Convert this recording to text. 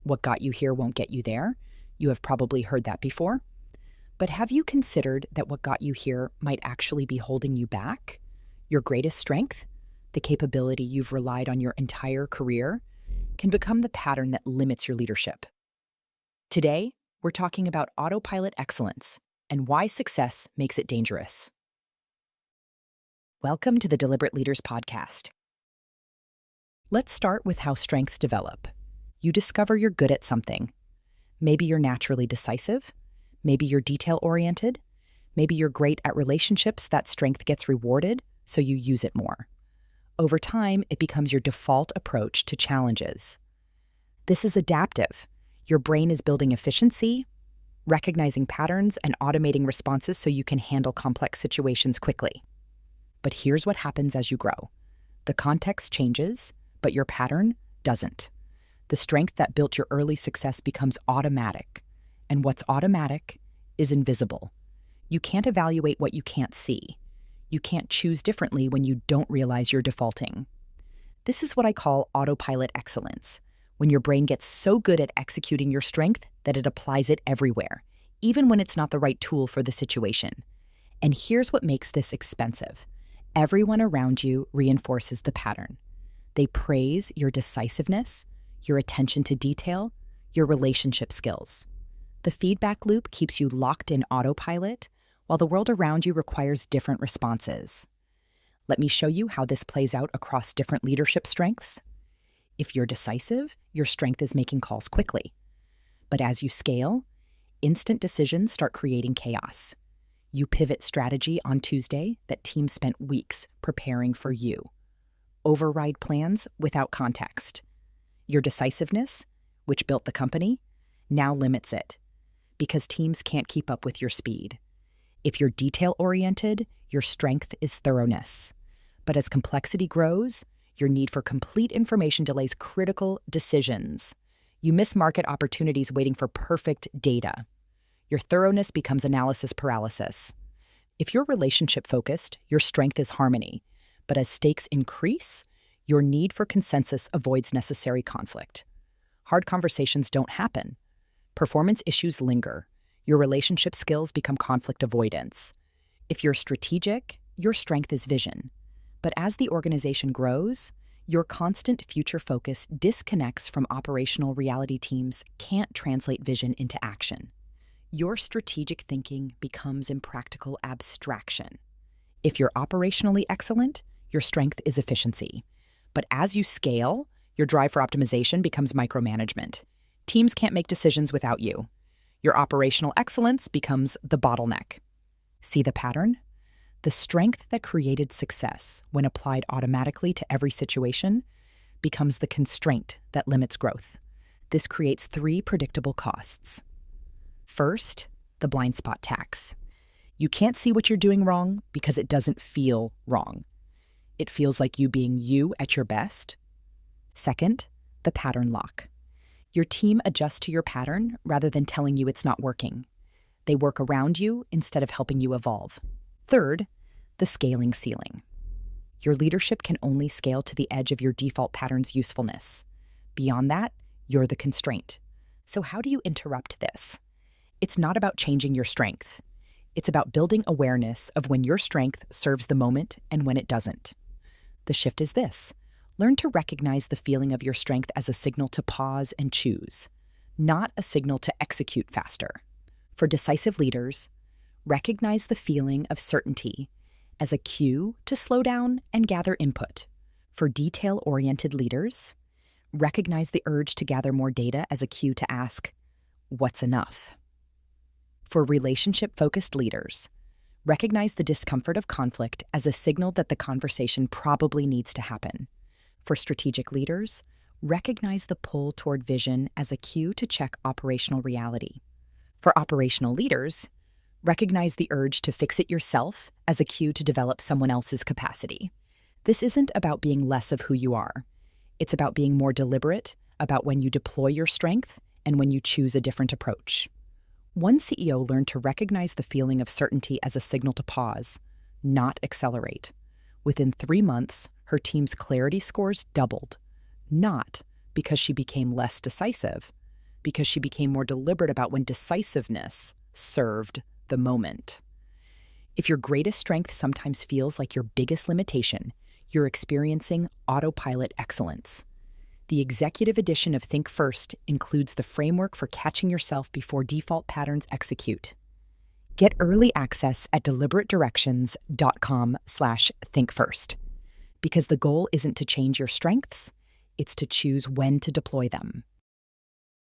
What got you here won't get you there. You have probably heard that before. But have you considered that what got you here might actually be holding you back? Your greatest strength, the capability you've relied on your entire career, can become the pattern that limits your leadership. Today, we're talking about autopilot excellence and why success makes it dangerous. Welcome to the Deliberate Leaders Podcast. Let's start with how strengths develop. You discover you're good at something. Maybe you're naturally decisive. Maybe you're detail-oriented. Maybe you're great at relationships. That strength gets rewarded, so you use it more. Over time, it becomes your default approach to challenges. This is adaptive. Your brain is building efficiency, recognizing patterns, and automating responses so you can handle complex situations quickly. But here's what happens as you grow. The context changes, but your pattern doesn't. The strength that built your early success becomes automatic, and what's automatic is invisible. You can't evaluate what you can't see. You can't choose differently when you don't realize you're defaulting. This is what I call autopilot excellence, when your brain gets so good at executing your strength that it applies it everywhere, even when it's not the right tool for the situation. And here's what makes this expensive. Everyone around you reinforces the pattern. They praise your decisiveness, your attention to detail, your relationship skills. The feedback loop keeps you locked in autopilot, while the world around you requires different responses. Let me show you how this plays out across different leadership strengths. If you're decisive, your strength is making calls quickly. But as you scale, instant decisions start creating chaos. You pivot strategy on Tuesday that teams spent weeks preparing for you. Override plans without context. Your decisiveness, which built the company, now limits it because teams can't keep up with your speed. If you're detail-oriented, your strength is thoroughness. But as complexity grows, your need for complete information delays critical decisions. You miss market opportunities waiting for perfect data. Your thoroughness becomes analysis paralysis. If you're relationship-focused, your strength is harmony. But as stakes increase, your need for consensus avoids necessary conflict. Hard conversations don't happen. Performance issues linger. Your relationship skills become conflict avoidance. If you're strategic, your strength is vision. But as the organization grows, your constant future focus disconnects from operational reality. Teams can't translate vision into action. Your strategic thinking becomes impractical abstraction. If you're operationally excellent, your strength is efficiency. But as you scale, your drive for optimization becomes micromanagement. Teams can't make decisions without you. Your operational excellence becomes the bottleneck. See the pattern? The strength that created success, when applied automatically to every situation, becomes the constraint that limits growth. This creates three predictable costs. First, the blind spot tax. You can't see what you're doing wrong because it doesn't feel wrong. It feels like you being you at your best. Second, the pattern lock. Your team adjusts to your pattern rather than telling you it's not working. They work around you instead of helping you evolve. Third, the scaling ceiling. Your leadership can only scale to the edge of your default pattern's usefulness. Beyond that, you're the constraint. So how do you interrupt this? It's not about changing your strength. It's about building awareness of when your strength serves the moment and when it doesn't. The shift is this. Learn to recognize the feeling of your strength as a signal to pause and choose, not a signal to execute faster. For decisive leaders, recognize the feeling of certainty as a cue to slow down and gather input. For detail-oriented leaders, recognize the urge to gather more data as a cue to ask, what's enough? For relationship-focused leaders, recognize the discomfort of conflict as a signal that the conversation probably needs to happen. For strategic leaders, recognize the pull toward vision as a cue to check operational reality. For operational leaders, recognize the urge to fix it yourself as a cue to develop someone else's capacity. This isn't about being less of who you are. It's about being more deliberate about when you deploy your strength and when you choose a different approach. One CEO learned to recognize the feeling of certainty as a signal to pause, not accelerate. Within 3 months, her team's clarity scores doubled, not because she became less decisive, because she became more deliberate about when decisiveness served the moment. If your greatest strength sometimes feels like your biggest limitation, you're experiencing autopilot excellence. The executive edition of Think First includes the framework for catching yourself before default patterns execute. Get early access at deliberatedirections.com/thinkfirst. Because the goal isn't to change your strengths, it's to choose when to deploy them.